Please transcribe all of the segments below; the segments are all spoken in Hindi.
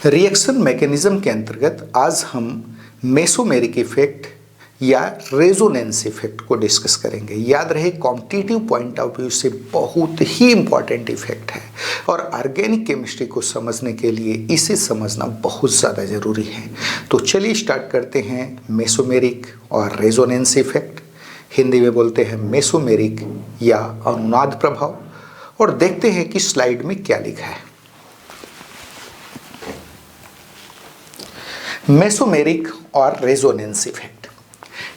रिएक्शन मैकेनिज्म के अंतर्गत आज हम मेसोमेरिक इफेक्ट या रेजोनेंस इफेक्ट को डिस्कस करेंगे। याद रहे, कॉम्पिटिटिव पॉइंट ऑफ व्यू से बहुत ही इंपॉर्टेंट इफेक्ट है और ऑर्गेनिक केमिस्ट्री को समझने के लिए इसे समझना बहुत ज़्यादा ज़रूरी है। तो चलिए स्टार्ट करते हैं मेसोमेरिक और रेजोनेंस इफेक्ट, हिंदी में बोलते हैं मेसोमेरिक या अनुनाद प्रभाव, और देखते हैं कि स्लाइड में क्या लिखा है। Mesomeric or resonance effect.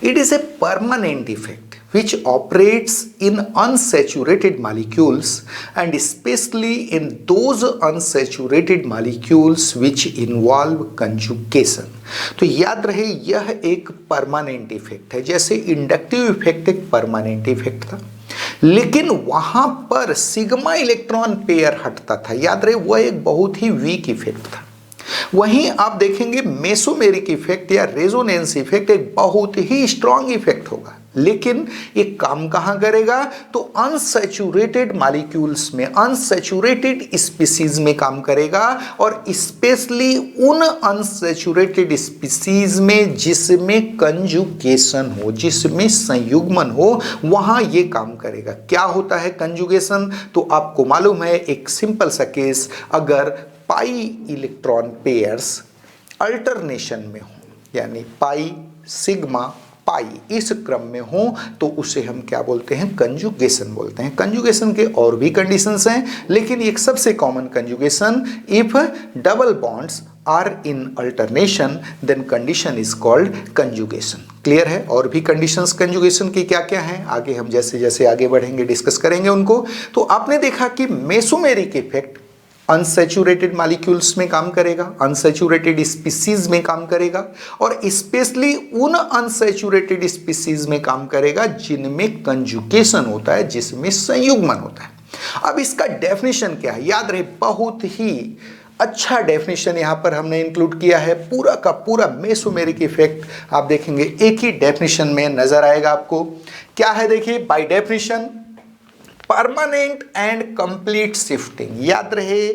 It is a permanent effect which operates in unsaturated molecules and especially in those unsaturated molecules which involve conjugation. तो याद रहे, यह एक परमानेंट इफेक्ट है। जैसे इंडक्टिव इफेक्ट एक परमानेंट इफेक्ट था, लेकिन वहां पर सिग्मा इलेक्ट्रॉन पेयर हटता था। याद रहे, वह एक बहुत ही वीक इफेक्ट था। वहीं आप देखेंगे मेसोमेरिक इफेक्ट या रेजोनेंस इफेक्ट एक बहुत ही स्ट्रॉन्ग इफेक्ट होगा, लेकिन ये काम कहां करेगा? तो अनसैचुरेटेड मॉलिक्यूल्स में, अनसैचुरेटेड स्पीसीज में काम करेगा, और स्पेशली उन अनसैचुरेटेड स्पीसीज में जिसमें कंजुगेशन हो, जिसमें संयुग्मन हो, वहां ये काम करेगा। क्या होता है कंजुगेशन? तो आपको मालूम है, एक सिंपल सा केस, अगर पाई इलेक्ट्रॉन पेयर्स अल्टरनेशन में हो, यानी पाई सिग्मा पाई इस क्रम में हो, तो उसे हम क्या बोलते हैं? कंजुगेशन बोलते हैं। कंजुगेशन के और भी कंडीशंस हैं, लेकिन एक सबसे common conjugation, if double bonds are in alternation then condition is called conjugation. Clear है? और भी कंडीशंस कंजुगेशन की क्या क्या हैं, आगे हम जैसे जैसे आगे बढ़ेंगे डिस्कस करेंगे उनको। तो आपने देखा कि मेसोमेरिक इफेक्ट अनसैचुरेटेड मॉलिक्यूल्स में काम करेगा, अनसैचुरेटेड स्पीसीज में काम करेगा, और स्पेशली उन अनसैचुरेटेड स्पीसीज में काम करेगा जिनमें कंजुगेशन होता है, जिसमें संयुग्मन होता है। अब इसका डेफिनेशन क्या है? याद रहे, बहुत ही अच्छा डेफिनेशन यहां पर हमने इंक्लूड किया है। पूरा का पूरा मेसोमेरिक इफेक्ट आप देखेंगे एक ही डेफिनेशन में नजर आएगा आपको। क्या है? देखिए, by definition permanent and complete shifting. याद रहे,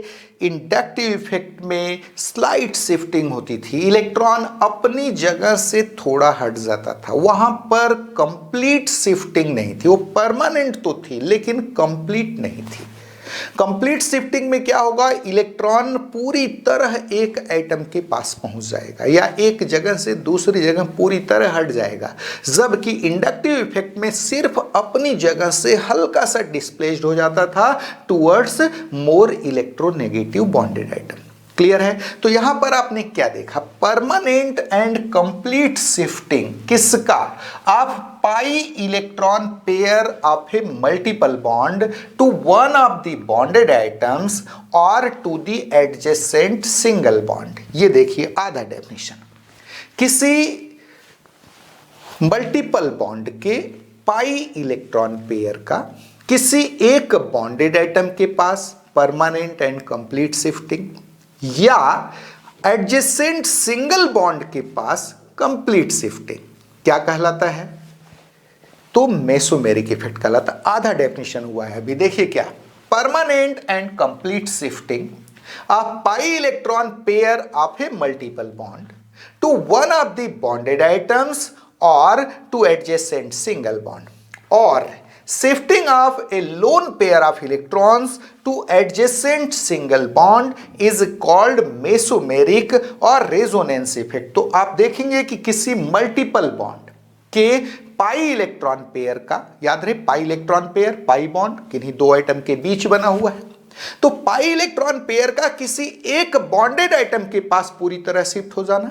इंडक्टिव इफेक्ट में स्लाइट शिफ्टिंग होती थी, इलेक्ट्रॉन अपनी जगह से थोड़ा हट जाता था, वहां पर कंप्लीट शिफ्टिंग नहीं थी। वो परमानेंट तो थी लेकिन कंप्लीट नहीं थी। कंप्लीट शिफ्टिंग में क्या होगा? इलेक्ट्रॉन पूरी तरह एक एटम के पास पहुंच जाएगा या एक जगह से दूसरी जगह पूरी तरह हट जाएगा, जबकि इंडक्टिव इफेक्ट में सिर्फ अपनी जगह से हल्का सा डिस्प्लेस्ड हो जाता था towards more electronegative bonded item. Clear है? तो यहां पर आपने क्या देखा? परमानेंट एंड कंप्लीट शिफ्टिंग किसका? आप pi electron pair of a multiple bond to one of the bonded items और to the adjacent single bond. ये देखिए आधा डेफिनेशन। किसी मल्टीपल बॉन्ड के पाई इलेक्ट्रॉन पेयर का किसी एक बॉन्डेड आइटम के पास परमानेंट एंड कंप्लीट शिफ्टिंग, या एडजेसेंट सिंगल बॉन्ड के पास कंप्लीट शिफ्टिंग, क्या कहलाता है? तो मेसोमेरिक इफेक्ट कहलाता है। आधा डेफिनेशन हुआ है अभी। देखिए क्या, permanent and complete shifting of pi electron pair of a multiple bond to one of the bonded items और टू एडजेसेंट सिंगल बॉन्ड, और shifting of a lone pair of electrons to adjacent single bond is called mesomeric और resonance effect। तो आप देखेंगे कि किसी मल्टीपल बॉन्ड के पाई इलेक्ट्रॉन पेयर का, याद रहे पाई इलेक्ट्रॉन पेयर, पाई बॉन्ड किन्हीं दो आइटम के बीच बना हुआ है, तो पाई इलेक्ट्रॉन पेयर का किसी एक बॉन्डेड आइटम के पास पूरी तरह शिफ्ट हो जाना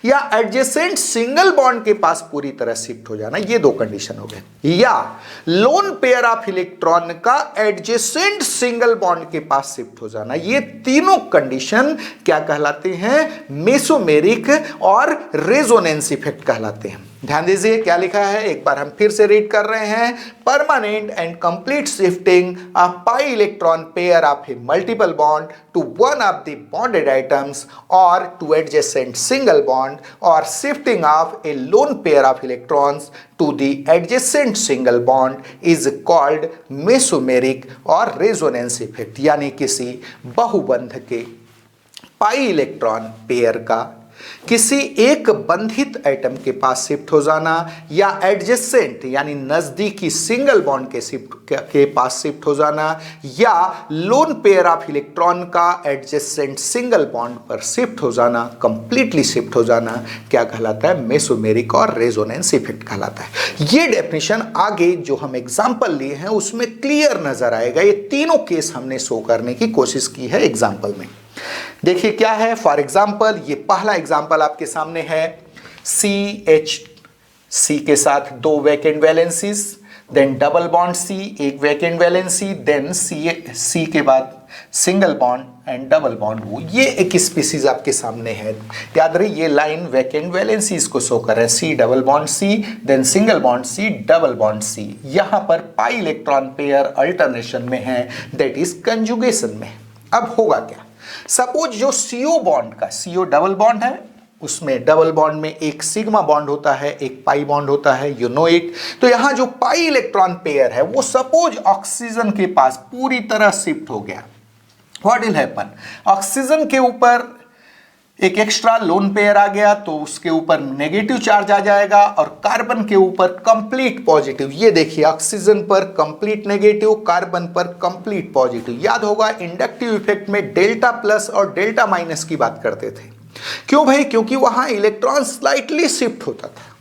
या एडजेसेंट सिंगल बॉन्ड के पास पूरी तरह शिफ्ट हो जाना, ये दो कंडीशन हो गए। या लोन पेयर ऑफ इलेक्ट्रॉन का एडजेसेंट सिंगल बॉन्ड के पास शिफ्ट हो जाना, ये तीनों कंडीशन क्या कहलाते हैं? मेसोमेरिक और रेजोनेंस इफेक्ट कहलाते हैं। ध्यान दीजिए क्या लिखा है, एक बार हम फिर से रीड कर रहे हैं। Permanent and complete shifting of pi electron pair of a multiple bond to one of the bonded items और टू एडजेसेंट सिंगल बॉन्ड, और shifting of a lone pair of electrons to the adjacent single bond is called mesomeric और रेजोनेंस इफेक्ट। यानी किसी बहुबंध के पाई इलेक्ट्रॉन पेयर का किसी एक बंधित एटम के पास शिफ्ट हो जाना या एडजेसेंट यानी नजदीकी सिंगल बॉन्ड के पास शिफ्ट हो जाना या लोन पेयर ऑफ इलेक्ट्रॉन का एडजेसेंट सिंगल बॉन्ड पर शिफ्ट हो जाना, कंप्लीटली शिफ्ट हो जाना, क्या कहलाता है? मेसोमेरिक और रेजोनेंस इफेक्ट कहलाता है। ये डेफिनेशन आगे जो हम एग्जाम्पल लिए हैं उसमें क्लियर नजर आएगा। ये तीनों केस हमने शो करने की कोशिश की है एग्जाम्पल में। देखिए क्या है, फॉर एग्जाम्पल ये पहला एग्जाम्पल आपके सामने है, CH के साथ दो vacant valencies, then double bond C एक वैकेंट वैलेंसी, देन C के बाद single bond and double bond वो, ये एक स्पीसीज आपके सामने है। याद रहे ये लाइन वैकेंट वैलेंसीज को शो कर रहा है, C double bond C, then single bond C, double bond C। यहां पर पाई इलेक्ट्रॉन पेयर अल्टरनेशन में है, दैट इज कंजुगेशन में। अब होगा क्या, सपोज जो CO बॉन्ड का, CO डबल बॉन्ड है, उसमें डबल बॉन्ड में एक सिग्मा बॉन्ड होता है, एक पाई बॉन्ड होता है, यू नो इट। तो यहां जो पाई इलेक्ट्रॉन पेयर है वो सपोज ऑक्सीजन के पास पूरी तरह शिफ्ट हो गया, व्हाट विल हैपन? ऑक्सीजन के ऊपर एक एक्स्ट्रा लोन पेयर आ गया तो उसके ऊपर नेगेटिव चार्ज आ जाएगा और कार्बन के ऊपर कंप्लीट पॉजिटिव। ये देखिए ऑक्सीजन पर कंप्लीट नेगेटिव, कार्बन पर कंप्लीट पॉजिटिव। याद होगा इंडक्टिव इफेक्ट में डेल्टा प्लस और डेल्टा माइनस की बात करते थे। क्यों भाई? क्योंकि वहां इलेक्ट्रॉन स्लाइटली शिफ्ट होता था।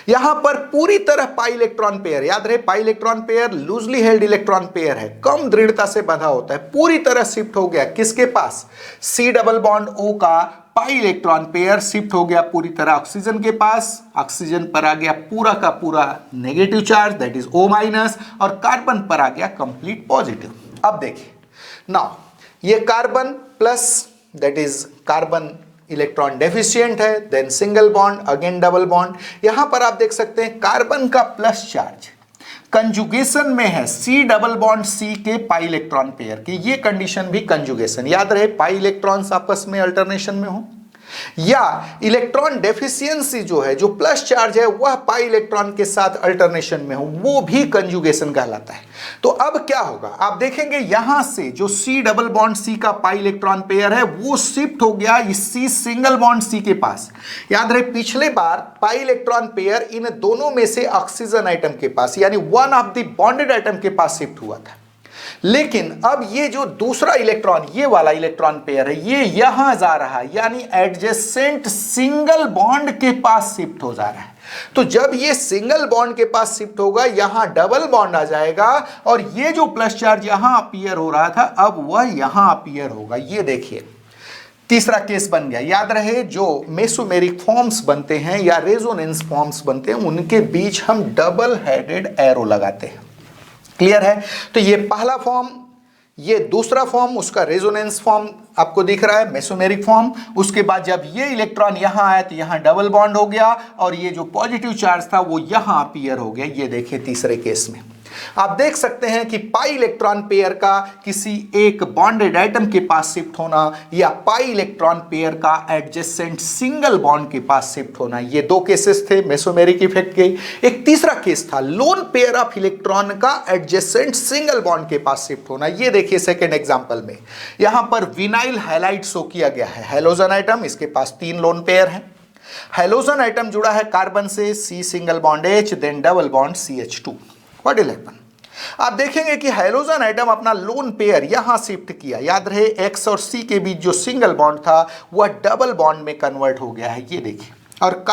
यहां पर पूरी तरह पाई इलेक्ट्रॉन पेयर, याद रहे पाई electron pair loosely held electron pair है, कम दृढ़ता से बंधा होता है, पूरी तरह शिफ्ट हो गया किसके पास? C डबल बॉन्ड O का पाई इलेक्ट्रॉन पेयर शिफ्ट हो गया पूरी तरह ऑक्सीजन के पास। ऑक्सीजन पर आ गया पूरा का पूरा negative charge, that is O minus, और कार्बन पर आ गया कंप्लीट पॉजिटिव। अब देखिए नाउ ये carbon plus, that is carbon electron deficient है, then single bond, again double bond. यहां पर आप देख सकते हैं कार्बन का प्लस चार्ज कंजुगेशन में है C डबल बॉन्ड C के पाई इलेक्ट्रॉन पेयर की। ये कंडीशन भी कंजुगेशन, याद रहे पाई इलेक्ट्रॉन्स आपस में अल्टरनेशन में हो, या इलेक्ट्रॉन डेफिशिएंसी जो है, जो प्लस चार्ज है वह पाई इलेक्ट्रॉन के साथ अल्टरनेशन में हो, वो भी कंजुगेशन कहलाता है। तो अब क्या होगा, आप देखेंगे यहां से जो C डबल बॉन्ड C का पाई इलेक्ट्रॉन पेयर है वो शिफ्ट हो गया इस C सिंगल बॉन्ड C के पास। याद रहे पिछले बार पाई इलेक्ट्रॉन पेयर इन दोनों में से ऑक्सीजन आइटम के पास यानी one of the bonded item के पास शिफ्ट हुआ था, लेकिन अब ये जो दूसरा इलेक्ट्रॉन, ये वाला इलेक्ट्रॉन पेयर है, ये यहां जा रहा है यानी एडजेसेंट सिंगल बॉन्ड के पास शिफ्ट हो जा रहा है। तो जब ये सिंगल बॉन्ड के पास शिफ्ट होगा यहां डबल बॉन्ड आ जाएगा और ये जो प्लस चार्ज यहां अपीयर हो रहा था अब वह यहां अपीयर होगा। ये देखिए तीसरा केस बन गया। याद रहे जो मेसोमेरिक फॉर्म्स बनते हैं या रेजोनेंस फॉर्म्स बनते हैं उनके बीच हम डबल हेडेड एरो लगाते हैं। क्लियर है? तो ये पहला फॉर्म, ये दूसरा फॉर्म, उसका रेजोनेंस फॉर्म आपको दिख रहा है मेसोमेरिक फॉर्म। उसके बाद जब ये इलेक्ट्रॉन यहां आया तो यहां डबल बॉन्ड हो गया और ये जो पॉजिटिव चार्ज था वो यहां अपीयर हो गया। ये देखिए तीसरे केस में आप देख सकते हैं कि पाई इलेक्ट्रॉन पेयर का किसी एक बॉन्डेड एटम के पास शिफ्ट होना या पाई इलेक्ट्रॉन पेयर का एडजेसेंट सिंगल बॉन्ड के पास शिफ्ट होना, ये दो केसेस थे मेसोमेरिक इफेक्ट के। एक तीसरा केस था लोन पेयर ऑफ इलेक्ट्रॉन का एडजेसेंट सिंगल बॉन्ड के पास शिफ्ट होना। ये देखिए सेकेंड एग्जाम्पल में यहां पर विनाइल हैलाइड शो किया गया है, हेलोजन आइटम, इसके पास 3 लोन पेयर हैं। हेलोजन आइटम जुड़ा है कार्बन से, C single bond H, then double bond CH2। What will happen? आप देखेंगे कि हाइड्रोजन आइटम अपना लोन पेयर यहां शिफ्ट किया। याद रहे X और C के बीच जो सिंगल बॉन्ड था वह डबल बॉन्ड में कन्वर्ट हो गया है। ये देखिए, और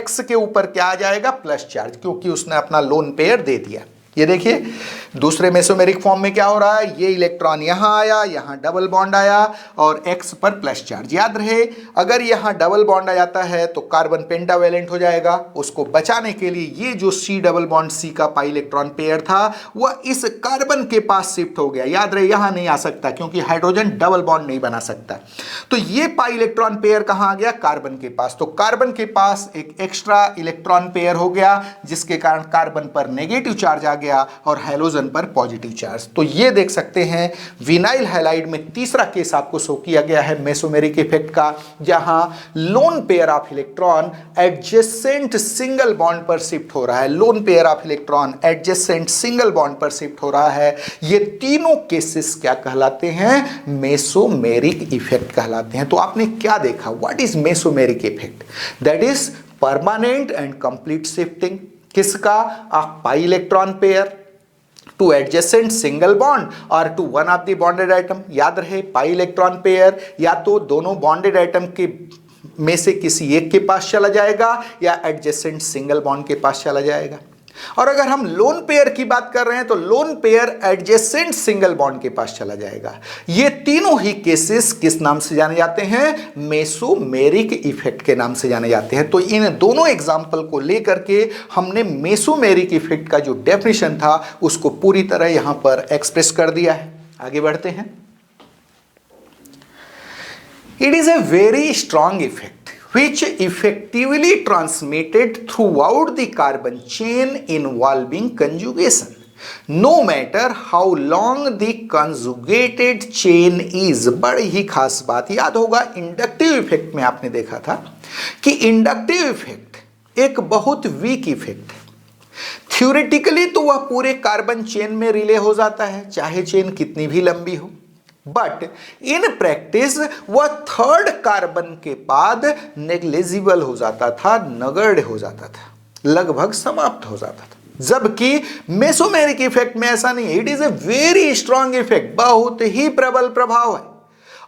X के ऊपर क्या आ जाएगा? प्लस चार्ज, क्योंकि उसने अपना लोन पेयर दे दिया। ये देखिए दूसरे मेसोमेरिक फॉर्म में क्या हो रहा है, ये इलेक्ट्रॉन यहां आया, यहां डबल बॉन्ड आया और X पर प्लस चार्ज। याद रहे अगर यहां डबल बॉन्ड आ जाता है तो कार्बन पेंटावेलेंट हो जाएगा। उसको बचाने के लिए ये जो C डबल बॉन्ड C का पाई इलेक्ट्रॉन पेयर था वह इस कार्बन के पास शिफ्ट हो गया। याद रहे यहां नहीं आ सकता क्योंकि हाइड्रोजन डबल बॉन्ड नहीं बना सकता। तो ये पाई इलेक्ट्रॉन पेयर कहां आ गया? कार्बन के पास। तो कार्बन के पास एक एक्स्ट्रा इलेक्ट्रॉन पेयर हो गया जिसके कारण कार्बन पर नेगेटिव चार्ज आ गया और हैलोजन पर पॉजिटिव चार्ज। तो ये देख सकते हैं विनाइल हैलाइड में तीसरा केस आपको शो किया गया है मेसोमेरिक इफेक्ट का, जहां loan pair of electron adjacent single bond पर शिफ्ट हो रहा है। Loan pair of electron adjacent single bond पर शिफ्ट हो रहा है। ये तीनों केसेस क्या कहलाते हैं? मेसोमेरिक इफेक्ट कहलाते हैं। तो आपने क्या देखा? What is mesomeric effect? That is permanent and complete shifting किसका? Of pi electron pair to adjacent single bond और to one of the bonded item. याद रहे, पाई इलेक्ट्रॉन पेयर या तो दोनों बॉन्डेड आइटम के में से किसी एक के पास चला जाएगा या एडजेसेंट सिंगल बॉन्ड के पास चला जाएगा। और अगर हम लोन पेयर की बात कर रहे हैं तो lone pair adjacent single bond के पास चला जाएगा। ये तीनों ही केसेस किस नाम से जाने जाते हैं? मेसोमेरिक इफेक्ट के नाम से जाने जाते हैं। तो इन दोनों एग्जाम्पल को लेकर के हमने मेसोमेरिक इफेक्ट का जो डेफिनेशन था उसको पूरी तरह यहां पर एक्सप्रेस कर दिया है। आगे बढ़ते हैं। It is a very strong effect which effectively transmitted throughout the carbon chain involving conjugation, no matter how long the conjugated chain is। बड़ी ही खास बात याद होगा, इंडक्टिव इफेक्ट में आपने देखा था कि इंडक्टिव इफेक्ट एक बहुत वीक इफेक्ट है। थ्योरेटिकली तो वह पूरे कार्बन चेन में रिले हो जाता है, चाहे चेन कितनी भी लंबी हो, बट इन प्रैक्टिस वह थर्ड कार्बन के बाद नेग्लिजिबल हो जाता था, नगण्य हो जाता था, लगभग समाप्त हो जाता था। जबकि मेसोमेरिक इफेक्ट में ऐसा नहीं है। It is a very strong effect, बहुत ही प्रबल प्रभाव है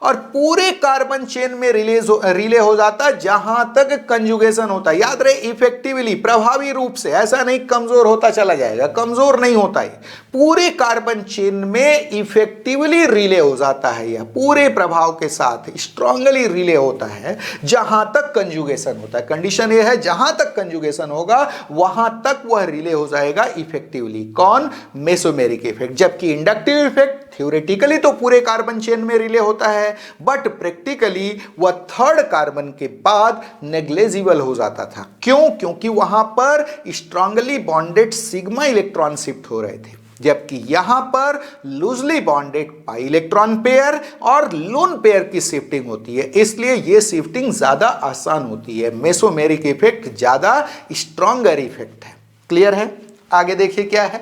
और पूरे कार्बन चेन में रिले हो जाता है जहां तक कंजुगेशन होता है। याद रहे, इफेक्टिवली, प्रभावी रूप से, ऐसा नहीं कमजोर होता चला जाएगा, कमजोर नहीं होता है, पूरे कार्बन चेन में इफेक्टिवली रिले हो जाता है। यह पूरे प्रभाव के साथ स्ट्रांगली रिले होता है जहां तक कंजुगेशन होता है। कंडीशन यह है, जहां तक कंजुगेशन होगा वहां तक वह रिले हो जाएगा इफेक्टिवली। कौन? Mesomeric effect. जबकि इंडक्टिव इफेक्ट थ्योरेटिकली तो पूरे कार्बन चेन में रिले होता है, बट प्रैक्टिकली वह थर्ड कार्बन के बाद नेग्लिजिबल हो जाता था। क्यों? क्योंकि वहां पर strongly bonded sigma electron shift हो रहे थे, जबकि यहां पर लूजली बॉन्डेड पाई इलेक्ट्रॉन पेयर और लोन पेयर की शिफ्टिंग होती है, इसलिए यह शिफ्टिंग ज्यादा आसान होती है। मेसोमेरिक इफेक्ट ज्यादा स्ट्रॉन्गर इफेक्ट है। क्लियर है? आगे देखिए क्या है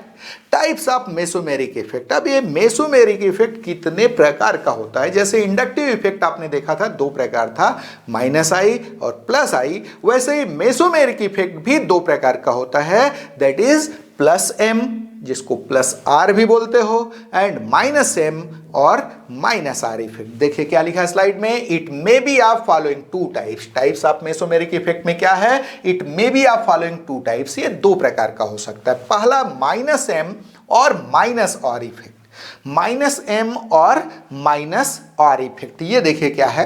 टाइप्स ऑफ मेसोमेरिक इफेक्ट। अब ये मेसोमेरिक इफेक्ट कितने प्रकार का होता है? जैसे इंडक्टिव इफेक्ट आपने देखा था, दो प्रकार था, -I और +I। वैसे ही मेसोमेरिक इफेक्ट भी दो प्रकार का होता है, दैट इज +M जिसको +R भी बोलते हो एंड -M और -R इफेक्ट। देखिए क्या लिखा है स्लाइड में, it may be of following two types. Types of mesomeric effect में क्या है? It may be of following two types. ये दो प्रकार का हो सकता है। पहला -M और -R इफेक्ट। -M और -R इफेक्ट, ये देखिए क्या है।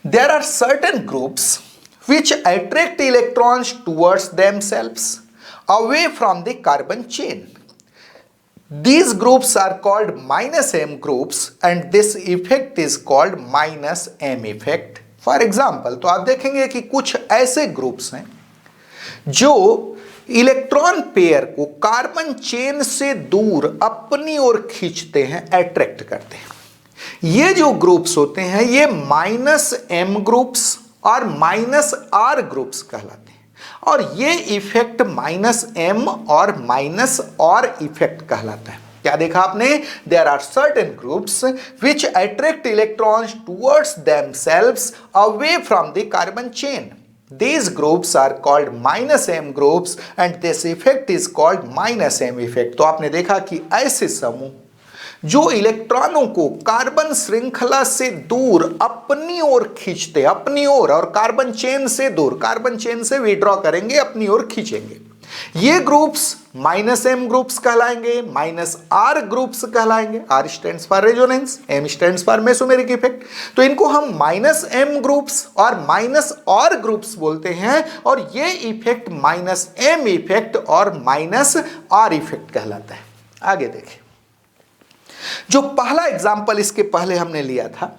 There are certain groups which attract electrons towards themselves away from the carbon chain. These groups are called -M groups and this effect is called -M effect. For example, तो आप देखेंगे कि कुछ ऐसे ग्रुप्स हैं जो इलेक्ट्रॉन पेयर को कार्बन चेन से दूर अपनी ओर खींचते हैं, अट्रैक्ट करते हैं। ये जो ग्रुप्स होते हैं ये -M ग्रुप्स और -R ग्रुप्स कहलाते हैं और ये इफेक्ट -M और -R इफेक्ट कहलाता है। क्या देखा आपने? There are certain groups which attract electrons towards themselves away from the carbon chain. These groups are called -M groups and this effect is called -M effect. तो आपने देखा कि ऐसे समूह जो इलेक्ट्रॉनों को कार्बन श्रृंखला से दूर अपनी ओर खींचते, अपनी ओर, और कार्बन चेन से दूर, कार्बन चेन से विड्रॉ करेंगे, अपनी ओर खींचेंगे, ये ग्रुप्स -M ग्रुप्स कहलाएंगे, -R ग्रुप्स कहलाएंगे। R stands for resonance, M stands for mesomeric effect. तो इनको हम -M ग्रुप्स और -R ग्रुप्स बोलते हैं और ये इफेक्ट -M इफेक्ट और -R इफेक्ट कहलाता है। आगे देखें, जो पहला एग्जाम्पल इसके पहले हमने लिया था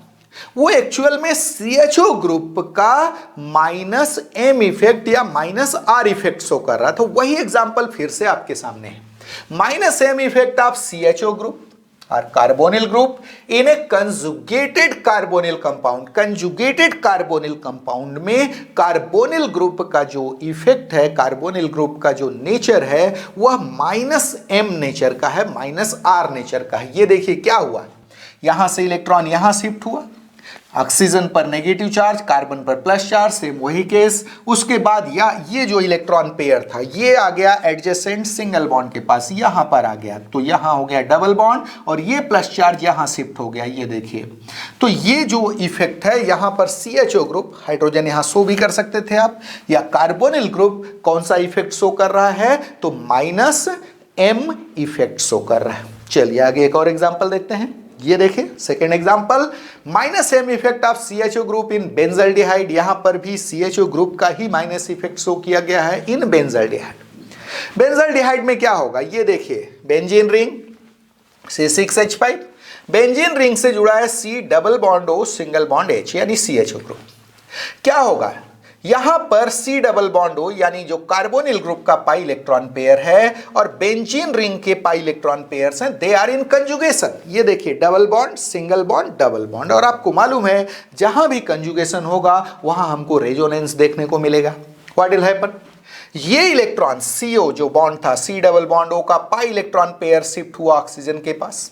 वो एक्चुअल में CHO ग्रुप का -M इफेक्ट या -R इफेक्ट शो कर रहा था। वही एग्जाम्पल फिर से आपके सामने है। minus M effect of CHO group or carbonyl group in a conjugated carbonyl compound. conjugated carbonyl compound में carbonyl group का जो इफेक्ट है, carbonyl group का जो नेचर है वह माइनस M नेचर का है, माइनस R नेचर का है। ये देखिए क्या हुआ, यहां से इलेक्ट्रॉन यहां शिफ्ट हुआ, ऑक्सीजन पर नेगेटिव चार्ज, कार्बन पर प्लस चार्ज, सेम वही केस। उसके बाद ये जो इलेक्ट्रॉन पेयर था ये आ गया एडजेसेंट सिंगल बॉन्ड के पास, यहां पर आ गया, तो यहां हो गया डबल बॉन्ड और ये प्लस चार्ज यहां शिफ्ट हो गया, ये देखिए। तो ये जो इफेक्ट है यहां पर CHO ग्रुप, हाइड्रोजन यहां शो भी कर सकते थे आप, या कार्बोनिल ग्रुप कौन सा इफेक्ट शो कर रहा है, तो माइनस M इफेक्ट शो कर रहा है। चलिए आगे एक और एग्जांपल देखते हैं। ये देखिए second example, minus M effect of CHO group in benzaldehyde. यहां पर भी CHO ग्रुप का ही माइनस इफेक्ट शो किया गया है इन बेंजल्डिहाइड। बेंजल्डिहाइड में क्या होगा, ये देखिए benzene ring C6H5, benzene ring से जुड़ा है C double bond O single bond H यानी CHO ग्रुप। क्या होगा, यहां पर C डबल बॉन्ड O यानी जो कार्बोनिल ग्रुप का पाई इलेक्ट्रॉन पेयर है और बेंजीन रिंग के पाई इलेक्ट्रॉन पेयर्स हैं, दे आर इन कंजुगेशन। ये देखिए double bond single bond double bond, और आपको मालूम है जहां भी कंजुगेशन होगा वहां हमको रेजोनेंस देखने को मिलेगा। व्हाट विल हैपन, ये इलेक्ट्रॉन CO जो बॉन्ड था C डबल बॉन्ड O का पाई इलेक्ट्रॉन पेयर शिफ्ट हुआ ऑक्सीजन के पास,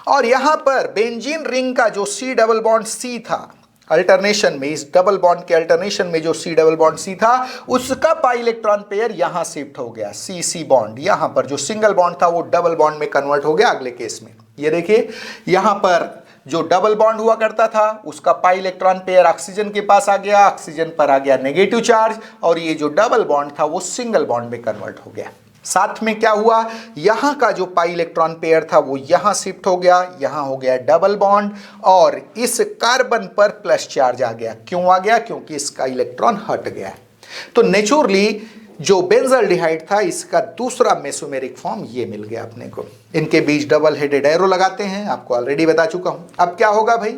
और यहां पर बेंजीन रिंग का जो C डबल बॉन्ड C था अल्टरनेशन में, इस डबल बॉन्ड के अल्टरनेशन में जो C डबल बॉन्ड C था उसका पाई इलेक्ट्रॉन पेयर यहां शिफ्ट हो गया, CC बॉन्ड। यहां पर जो सिंगल बॉन्ड था वो डबल बॉन्ड में कन्वर्ट हो गया अगले केस में। ये देखिए यहां पर जो डबल बॉन्ड हुआ करता था उसका पाई इलेक्ट्रॉन पेयर ऑक्सीजन के पास आ गया, ऑक्सीजन पर आ गया नेगेटिव चार्ज, और ये जो डबल बॉन्ड था वो सिंगल बॉन्ड में कन्वर्ट हो गया। साथ में क्या हुआ, यहां का जो पाई इलेक्ट्रॉन पेयर था वो यहां शिफ्ट हो गया, यहां हो गया डबल बॉन्ड, और इस कार्बन पर प्लस चार्ज आ गया। क्यों आ गया, क्योंकि इसका इलेक्ट्रॉन हट गया। तो नेचुरली जो बेंजल्डिहाइड था इसका दूसरा मेसोमेरिक फॉर्म ये मिल गया अपने को। इनके बीच डबल हेडेड एरो लगाते हैं, आपको ऑलरेडी बता चुका हूं। अब क्या होगा भाई,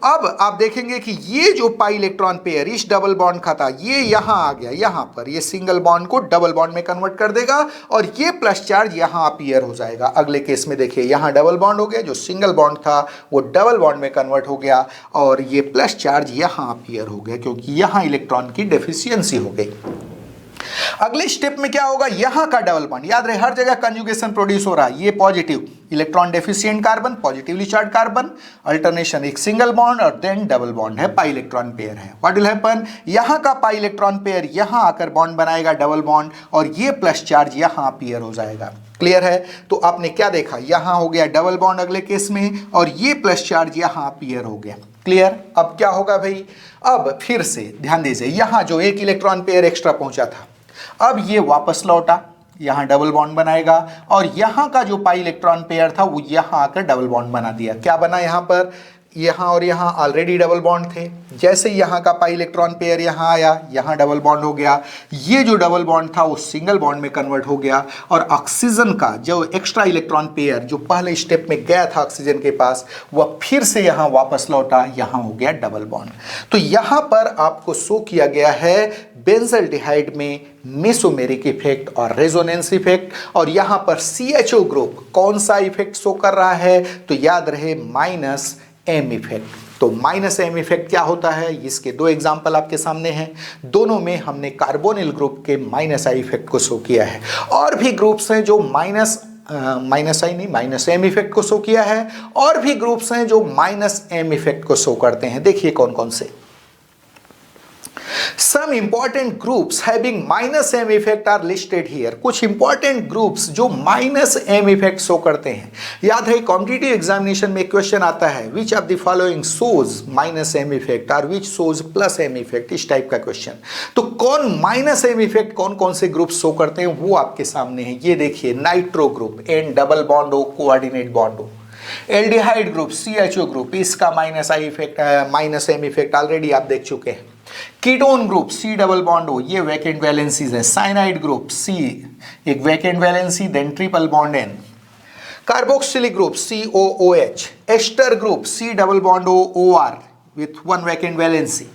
अब आप देखेंगे कि ये जो पाई इलेक्ट्रॉन पेयर इस डबल बॉन्ड का था ये यहां आ गया, यहां पर ये सिंगल बॉन्ड को डबल बॉन्ड में कन्वर्ट कर देगा और ये प्लस चार्ज यहां अपीयर हो जाएगा। अगले केस में देखिए यहां डबल बॉन्ड हो गया, जो सिंगल बॉन्ड था वो डबल बॉन्ड में कन्वर्ट हो गया और ये प्लस चार्ज यहां अपीयर हो गया क्योंकि यहां इलेक्ट्रॉन की डेफिशिएंसी हो गई। अगले स्टेप में क्या होगा, यहां का डबल बॉन्ड, याद रहे हर जगह कंजुगेशन प्रोड्यूस हो रहा है, ये positive electron deficient carbon, positively charge carbon, alternation एक सिंगल बॉन्ड और देन डबल बॉन्ड है, पाई इलेक्ट्रॉन पेयर है। व्हाट विल हैपन, यहां का पाई इलेक्ट्रॉन पेयर यहां आकर बॉन्ड बनाएगा डबल बॉन्ड और ये प्लस चार्ज यहां अपीयर हो जाएगा। क्लियर है, तो आपने क्या देखा, यहां हो गया डबल बॉन्ड अगले केस में और ये प्लस चार्ज यहां अपीयर हो गया। क्लियर, अब क्या होगा भाई, अब फिर से ध्यान दीजिए, यहां जो एक इलेक्ट्रॉन पेयर एक्स्ट्रा पहुंचा था अब ये वापस लौटा, यहां डबल बॉन्ड बनाएगा और यहां का जो पाई इलेक्ट्रॉन पेयर था वो यहां आकर डबल बॉन्ड बना दिया। क्या बना, यहां पर यहां और यहां ऑलरेडी डबल बॉन्ड थे, जैसे यहां का पाई इलेक्ट्रॉन पेयर यहां आया, यहां डबल बॉन्ड हो गया, ये जो डबल बॉन्ड था वो सिंगल बॉन्ड में कन्वर्ट हो गया और ऑक्सीजन का जो एक्स्ट्रा इलेक्ट्रॉन पेयर जो पहले स्टेप में गया था ऑक्सीजन के पास वह फिर से यहां वापस लौटा, यहां हो गया डबल बॉन्ड। तो यहां पर आपको शो किया गया है बेंजल्डिहाइड में मेसोमेरिक इफेक्ट और रेजोनेंस इफेक्ट, और यहां पर CHO ग्रुप कौन सा इफेक्ट शो कर रहा है, तो याद रहे माइनस M इफेक्ट। तो माइनस M इफेक्ट क्या होता है, इसके दो एग्जांपल आपके सामने हैं, दोनों में हमने कार्बोनिल ग्रुप के माइनस I इफेक्ट को शो किया है। और भी ग्रुप्स हैं जो माइनस M इफेक्ट को शो किया है, और भी ग्रुप्स हैं जो माइनस M इफेक्ट को शो करते हैं। देखिए कौन कौन से। Some important groups having minus M effect are listed here. कुछ important groups जो minus M effect show करते हैं। याद है कॉम्पिटिटिव एग्जामिनेशन में क्वेश्चन आता है which of the following shows minus M effect or which shows plus M effect, इस टाइप का क्वेश्चन। तो कौन माइनस M effect कौन कौन से ग्रुप शो करते हैं वो आपके सामने है। ये देखिए nitro group N double bond O coordinate bond O, aldehyde group CHO group इसका minus I effect minus M effect already आप देख चुके हैं। Ketone group C double bond O ये वैकेंट वैलेंसीज है। साइनाइड ग्रुप C एक vacant valency then triple bond N। Carboxylic group COOH। Ester group C double bond O OR with one vacant valency।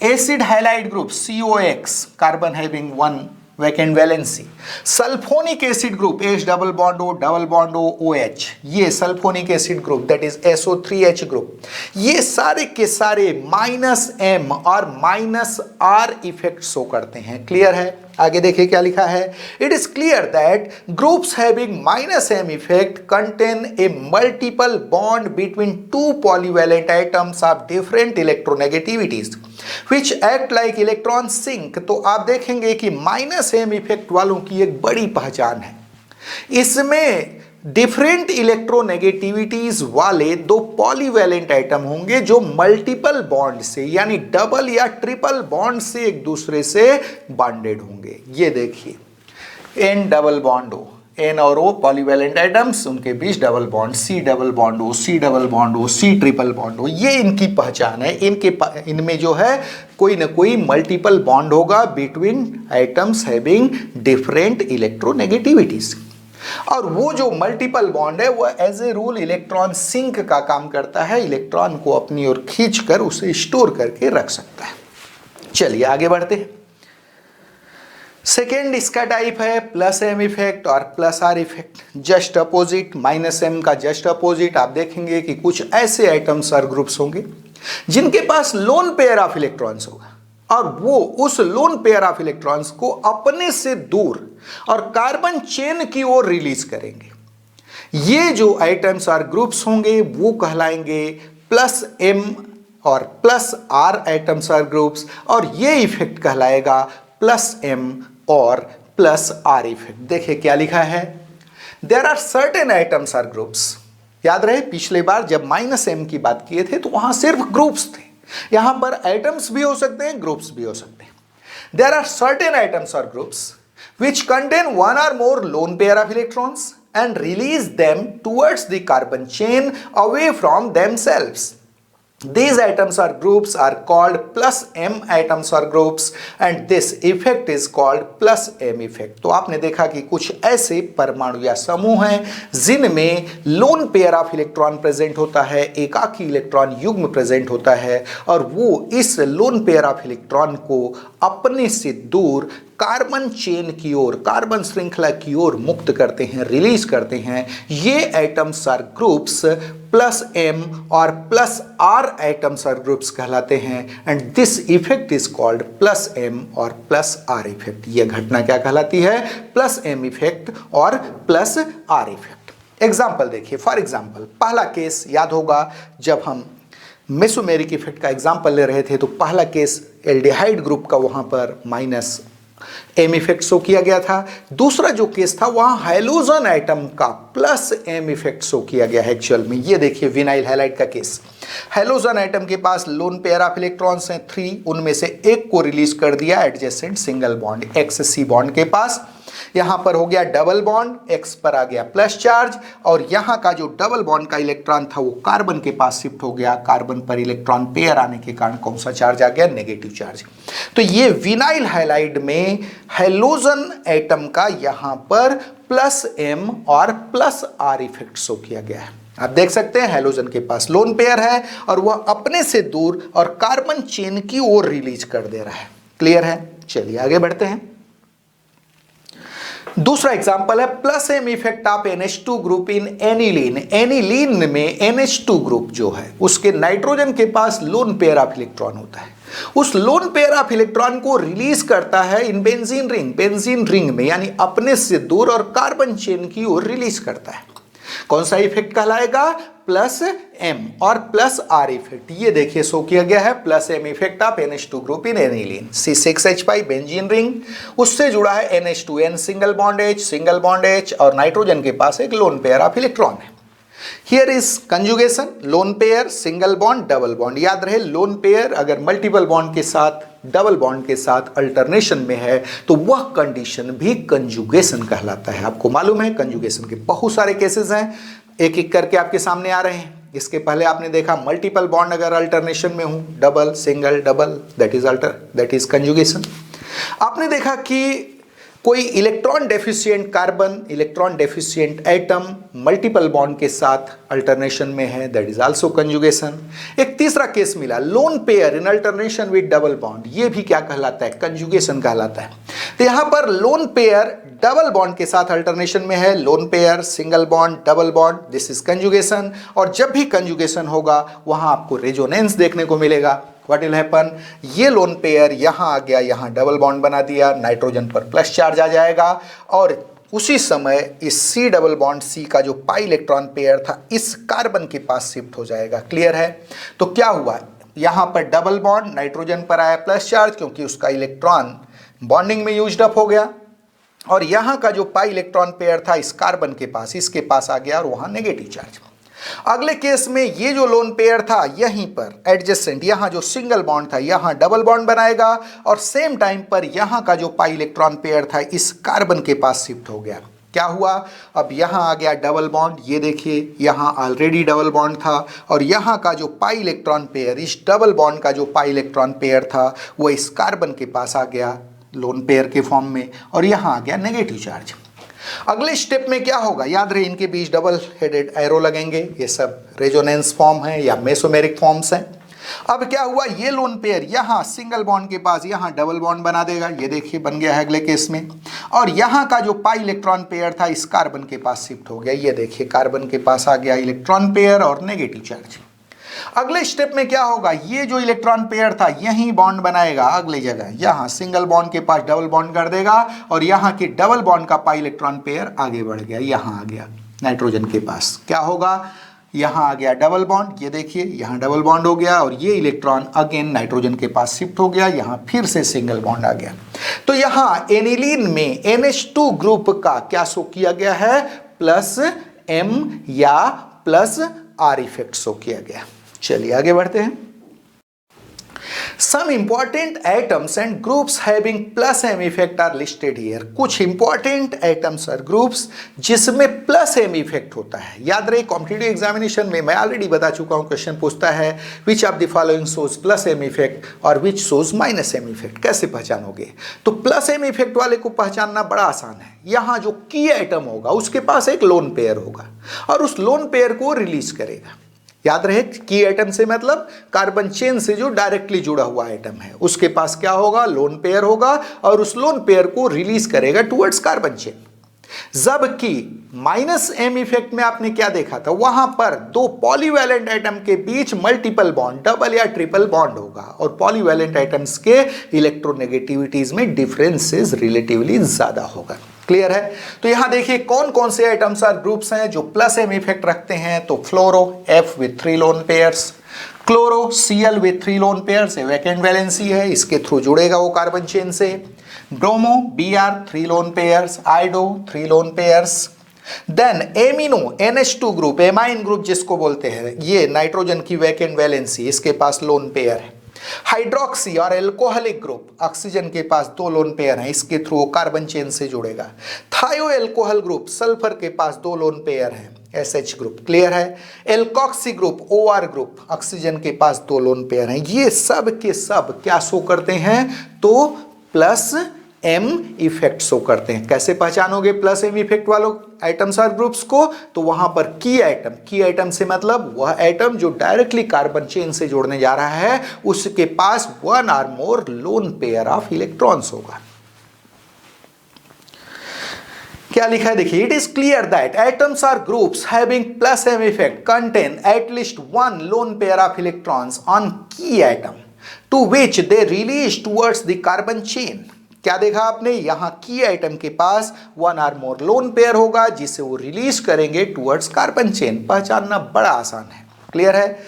Acid halide group COX carbon having one vacant valency. Sulphonic acid group H double bond O OH, ये sulphonic acid group that is SO3H group, ये सारे के सारे -M और -R इफेक्ट शो करते हैं। क्लियर है? आगे देखिए क्या लिखा है। It is clear that groups having -M effect contain a multiple bond between two polyvalent atoms of different electronegativities which act like electron sink। तो आप देखेंगे कि -M इफेक्ट वालों की एक बड़ी पहचान है, इसमें डिफरेंट इलेक्ट्रोनेगेटिविटीज वाले दो पॉलीवैलेंट एटम होंगे जो मल्टीपल बॉन्ड से यानी डबल या ट्रिपल बॉन्ड से एक दूसरे से बॉन्डेड होंगे। ये देखिए N double bond O, N और O पॉलीवैलेंट एटम्स, उनके बीच double bond, C double bond O, C double bond O, C triple bond O, ये इनकी पहचान है। इनमें जो है कोई ना कोई मल्टीपल बॉन्ड होगा between atoms having different electronegativities, और वो जो मल्टीपल बॉन्ड है वो as a rule electron sink का काम करता है, इलेक्ट्रॉन को अपनी ओर खींचकर उसे स्टोर करके रख सकता है। चलिए आगे बढ़ते हैं। सेकेंड इसका टाइप है +M इफेक्ट और +R effect. Just opposite, -M का जस्ट अपोजिट, आप देखेंगे कि कुछ ऐसे एटम्स और ग्रुप्स होंगे जिनके पास लोन पेयर ऑफ इलेक्ट्रॉन्स होगा और वो उस लोन पेयर ऑफ इलेक्ट्रॉन्स को अपने से दूर और कार्बन चेन की ओर रिलीज करेंगे। ये जो एटम्स और ग्रुप्स होंगे वो कहलाएंगे +M और +R एटम्स और ग्रुप्स, और ये इफेक्ट कहलाएगा +M और +R इफेक्ट। देखिए क्या लिखा है। देयर आर सर्टेन एटम्स और ग्रुप्स, याद रहे पिछले बार जब -M की बात किए थे तो वहां सिर्फ ग्रुप्स थे, यहां पर एटम्स भी हो सकते हैं, ग्रुप्स भी हो सकते हैं। देयर आर सर्टेन एटम्स और groups which contain one or more lone pair of electrons and release them towards the carbon chain away from themselves. These atoms or groups are called +M atoms or groups and this effect is called +M effect। तो आपने देखा कि कुछ ऐसे परमाणु या समूह हैं जिनमें loan pair of electron present होता है, एकाकी इलेक्ट्रॉन युग्म प्रेजेंट होता है, और वो इस लोन पेयर ऑफ इलेक्ट्रॉन को अपने से दूर कार्बन चेन की ओर, कार्बन श्रृंखला की ओर मुक्त करते हैं, रिलीज करते हैं। ये एटम्स और ग्रुप्स +M और +R एटम्स और ग्रुप्स कहलाते हैं and this effect is called +M और +R इफेक्ट। ये घटना क्या कहलाती है? +M इफेक्ट और +R इफेक्ट। एग्जाम्पल देखिए, फॉर एग्जाम्पल पहला केस याद होगा जब हम मेसोमेरिक इफेक्ट का एग्जाम्पल ले रहे थे तो पहला केस एल्डिहाइड ग्रुप का वहां पर -M इफेक्ट शो किया गया था। दूसरा जो केस था वहां हाइलोजन एटम का +M इफेक्ट शो किया गया है एक्चुअल में। ये देखिए विनाइल हैलाइड का केस, हाइलोजन एटम के पास लोन पेयर ऑफ इलेक्ट्रॉन्स हैं 3, उनमें से एक को रिलीज कर दिया adjacent single bond XC bond के पास। यहां पर हो गया डबल बॉन्ड, X पर आ गया प्लस चार्ज, और यहां का जो डबल बॉन्ड का इलेक्ट्रॉन था वो कार्बन के पास शिफ्ट हो गया। कार्बन पर इलेक्ट्रॉन पेयर आने के कारण कौन सा चार्ज आ गया? Negative charge. तो ये विनाइल हैलाइड में हाइलोजन एटम का यहां पर +M और +R इफेक्ट शो किया गया है। आप देख सकते हैं हाइलोजन के पास लोन पेयर है और वह अपने से दूर और कार्बन चेन की ओर रिलीज कर दे रहा है। क्लियर है? चलिए आगे बढ़ते हैं। दूसरा एग्जांपल है +M effect of NH2 group in aniline. Aniline में NH2 ग्रुप जो है उसके नाइट्रोजन के पास लोन पेयर ऑफ इलेक्ट्रॉन होता है, उस लोन पेयर ऑफ इलेक्ट्रॉन को रिलीज करता है in benzene ring, benzene ring में, यानी अपने से दूर और कार्बन चेन की ओर रिलीज करता है। कौन सा इफेक्ट कहलाएगा? +M और +R इफेक्ट। ये देखिए शो किया गया है +M effect of NH2 group in aniline. C6H5 benzene ring, उससे जुड़ा है NH2N सिंगल बॉन्ड H और नाइट्रोजन के पास एक लोन पेयर ऑफ इलेक्ट्रॉन है। Here is conjugation, lone pair, single bond, double bond. याद रहे लोन पेयर अगर मल्टीपल बॉन्ड के साथ, डबल बॉन्ड के साथ अल्टरनेशन में है तो वह कंडीशन भी कंजुगेशन कहलाता है। आपको मालूम है कंजुगेशन के बहुत सारे केसेस हैं, एक एक करके आपके सामने आ रहे हैं। इसके पहले आपने देखा मल्टीपल बॉन्ड अगर अल्टरनेशन में हो, double, single, double, that is conjugation. आपने देखा कि कोई electron deficient carbon, electron deficient atom multiple bond के साथ अल्टरनेशन में है, दैट इज आल्सो कंजुगेशन। एक तीसरा केस मिला, lone pair in alternation with double bond, ये भी क्या कहलाता है, कंजुगेशन कहलाता है। तो यहां पर लोन पेयर डबल बॉन्ड के साथ अल्टरनेशन में है, lone pair single bond double bond, this is conjugation. और जब भी कंजुगेशन होगा वहां आपको रेजोनेंस देखने को मिलेगा। व्हाट विल हैपन, ये लोन पेयर यहां आ गया, यहां डबल बॉन्ड बना दिया, नाइट्रोजन पर प्लस चार्ज आ जाएगा और उसी समय इस सी डबल बॉन्ड सी का जो पाई इलेक्ट्रॉन पेयर था इस कार्बन के पास शिफ्ट हो जाएगा। क्लियर है। तो क्या हुआ, यहां पर डबल बॉन्ड नाइट्रोजन पर आया प्लस चार्ज क्योंकि उसका इलेक्ट्रॉन बॉन्डिंग में यूज्ड अप हो गया, और यहां का जो पाई इलेक्ट्रॉन पेयर था इस कार्बन के पास, इसके पास आ गया और वहां नेगेटिव चार्ज। अगले केस में ये जो लोन पेयर था यहीं पर एडजेसेंट, यहां जो सिंगल बॉन्ड था यहां डबल बॉन्ड बनाएगा और सेम टाइम पर यहां का जो पाई इलेक्ट्रॉन पेयर था इस कार्बन के पास शिफ्ट हो गया। क्या हुआ, अब यहां आ गया डबल बॉन्ड, ये देखिए यहां ऑलरेडी डबल बॉन्ड था और यहां का जो पाई इलेक्ट्रॉन पेयर, इस डबल बॉन्ड का जो पाई इलेक्ट्रॉन पेयर था वो इस कार्बन के पास आ गया लोन पेयर के फॉर्म में और यहां आ गया नेगेटिव चार्ज। अगले स्टेप में क्या होगा, याद रहे इनके बीच डबल हेडेड एरो लगेंगे, ये सब रेजोनेंस फॉर्म है या मेसोमेरिक फॉर्म्स हैं। अब क्या हुआ, ये लोन पेयर यहां सिंगल बॉन्ड के पास यहां डबल बॉन्ड बना देगा, ये देखिए बन गया है अगले केस में, और यहां का जो पाई इलेक्ट्रॉन पेयर था इस कार्बन के पास शिफ्ट हो गया, ये देखिए कार्बन के पास आ गया इलेक्ट्रॉन पेयर और नेगेटिव चार्ज। अगले स्टेप में क्या होगा, ये जो इलेक्ट्रॉन पेयर था यहीं बॉन्ड बनाएगा अगली जगह, यहां सिंगल बॉन्ड के पास डबल बॉन्ड कर देगा और यहां के डबल बॉन्ड का पाई इलेक्ट्रॉन पेयर आगे बढ़ गया, यहां आ गया नाइट्रोजन के पास। क्या होगा, यहां आ गया डबल बॉन्ड, ये देखिए यहां डबल बॉन्ड हो गया और ये इलेक्ट्रॉन अगेन नाइट्रोजन के पास शिफ्ट हो गया, यहां फिर से सिंगल बॉन्ड आ गया। तो यहां एनिलीन में NH2 ग्रुप का क्या शो किया गया है, प्लस M या प्लस R इफेक्ट शो किया गया। चलिए आगे बढ़ते हैं। Some important atoms and groups having plus M effect are listed here. कुछ important atoms और groups जिसमें plus M effect होता है। याद रहे कॉम्पिटिटिव एग्जामिनेशन में मैं ऑलरेडी बता चुका हूं, क्वेश्चन पूछता है which of the following shows plus M effect और which shows minus M effect, कैसे पहचानोगे। तो plus M effect वाले को पहचानना बड़ा आसान है। यहां जो की आइटम होगा उसके पास एक लोन पेयर होगा और उस लोन पेयर को रिलीज करेगा। याद रहे की आइटम से मतलब कार्बन चेन से जो डायरेक्टली जुड़ा हुआ आइटम है, उसके पास क्या होगा, लोन पेयर होगा और उस लोन पेयर को रिलीज करेगा टुवर्ड्स कार्बन चेन। जबकि माइनस एम इफेक्ट में आपने क्या देखा था, वहां पर दो पॉलीवैलेंट आइटम के बीच मल्टीपल बॉन्ड, डबल या ट्रिपल बॉन्ड होगा और पॉलीवैलेंट आइटम्स के इलेक्ट्रोनेगेटिविटीज में डिफरेंसेस रिलेटिवली ज्यादा होगा। क्लियर है। तो यहां देखिए कौन कौन से आइटम्स और ग्रुप्स हैं जो प्लस एम इफेक्ट रखते हैं। तो fluoro F with 3 lone pairs, chloro Cl with 3 lone pairs, vacant valency है, इसके थ्रू जुड़ेगा वो कार्बन चेन से। Bromo Br 3 lone pairs, iodo 3 lone pairs. Then amino NH2 group, amine group जिसको बोलते हैं, ये नाइट्रोजन की वैकेंट वैलेंसी, इसके पास लोन पेयर है। हाइड्रोक्सी और एल्कोहलिक ग्रुप, ऑक्सीजन के पास 2 लोन पेयर हैं, इसके थ्रू कार्बन चेन से जुड़ेगा। थायो एल्कोहल ग्रुप, सल्फर के पास 2 लोन पेयर हैं, SH ग्रुप। क्लियर है। Alkoxy group, OR group, oxygen के पास 2 लोन पेयर हैं। ये सब के सब क्या शो करते हैं, तो प्लस एम इफेक्ट शो करते हैं। कैसे पहचानोगे प्लस एम इफेक्ट वालों आइटम्स और ग्रुप्स को, तो वहां पर की आइटम से मतलब वह आइटम जो डायरेक्टली कार्बन चेन से जोड़ने जा रहा है उसके पास 1 और more lone pair of electrons होगा। क्या लिखा है देखिए, it is clear that atoms और groups having plus M effect contain at least 1 lone pair of electrons on key item to which they release towards the carbon chain. क्या देखा आपने, यहां की आइटम के पास 1 और मोर लोन पेयर होगा जिसे वो रिलीज करेंगे टुवर्ड्स कार्बन चेन। पहचानना बड़ा आसान है। क्लियर है।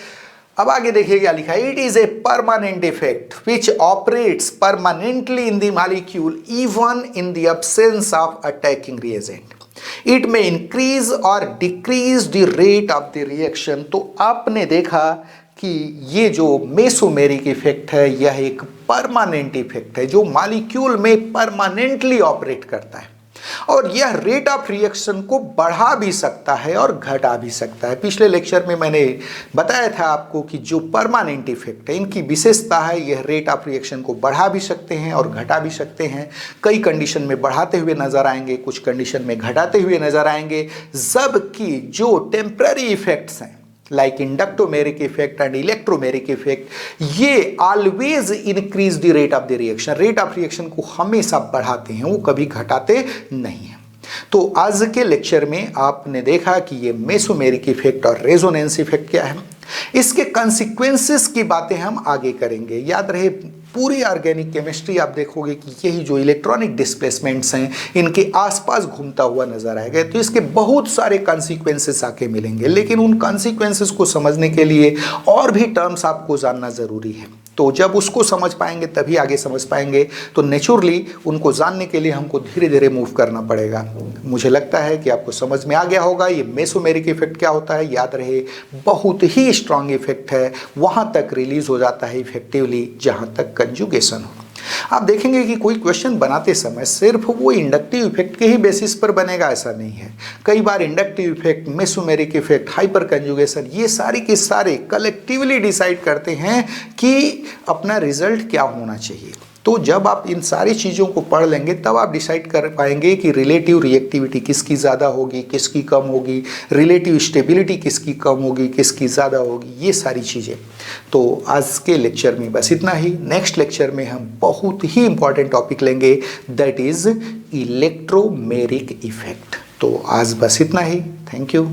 अब आगे देखिए क्या लिखा है, it is a permanent effect which operates permanently in the molecule even in the absence of attacking reagent. It में इंक्रीज और decrease the rate of the reaction. तो आपने देखा कि ये जो मेसोमेरिक इफेक्ट है यह एक परमानेंट इफेक्ट है जो मॉलिक्यूल में परमानेंटली ऑपरेट करता है। और यह रेट ऑफ रिएक्शन को बढ़ा भी सकता है और घटा भी सकता है। पिछले लेक्चर में मैंने बताया था आपको कि जो परमानेंट इफेक्ट है इनकी विशेषता है यह रेट ऑफ रिएक्शन को बढ़ा भी सकते हैं और घटा भी सकते हैं। कई कंडीशन में बढ़ाते हुए नजर आएंगे, कुछ कंडीशन में घटाते हुए नजर आएंगे, जबकि जो टेम्पररी इफेक्ट्स हैं like inductomeric effect and electromeric effect ये always increase the rate of the reaction, rate of reaction को हमेशा बढ़ाते हैं, वो कभी घटाते नहीं हैं। तो आज के लेक्चर में आपने देखा कि ये मेसोमेरिक इफेक्ट और रेजोनेंस इफेक्ट क्या है, इसके कंसिक्वेंसेस की बातें हम आगे करेंगे। याद रहे पूरी ऑर्गेनिक केमिस्ट्री आप देखोगे कि यही जो इलेक्ट्रॉनिक डिस्प्लेसमेंट्स हैं इनके आसपास घूमता हुआ नजर आएगा, तो इसके बहुत सारे कॉन्सिक्वेंसेस आके मिलेंगे, लेकिन उन कॉन्सिक्वेंसेस को समझने के लिए और भी टर्म्स आपको जानना ज़रूरी है। तो जब उसको समझ पाएंगे तभी आगे समझ पाएंगे, तो नेचुरली उनको जानने के लिए हमको धीरे धीरे मूव करना पड़ेगा। मुझे लगता है कि आपको समझ में आ गया होगा ये मेसोमेरिक इफेक्ट क्या होता है। याद रहे बहुत ही स्ट्रांग इफेक्ट है, वहाँ तक रिलीज हो जाता है इफेक्टिवली जहाँ तक कंजुगेशन हो। आप देखेंगे कि कोई क्वेश्चन बनाते समय सिर्फ वो इंडक्टिव इफेक्ट के ही बेसिस पर बनेगा ऐसा नहीं है। कई बार inductive effect, mesomeric effect, hyperconjugation ये सारे के सारे कलेक्टिवली डिसाइड करते हैं कि अपना रिजल्ट क्या होना चाहिए। तो जब आप इन सारी चीज़ों को पढ़ लेंगे तब आप डिसाइड कर पाएंगे कि रिलेटिव रिएक्टिविटी किसकी ज़्यादा होगी, किसकी कम होगी, रिलेटिव स्टेबिलिटी किसकी कम होगी, किसकी ज़्यादा होगी, ये सारी चीज़ें। तो आज के लेक्चर में बस इतना ही। नेक्स्ट लेक्चर में हम बहुत ही इंपॉर्टेंट टॉपिक लेंगे, दैट इज़ इलेक्ट्रोमेरिक इफेक्ट। तो आज बस इतना ही। Thank you.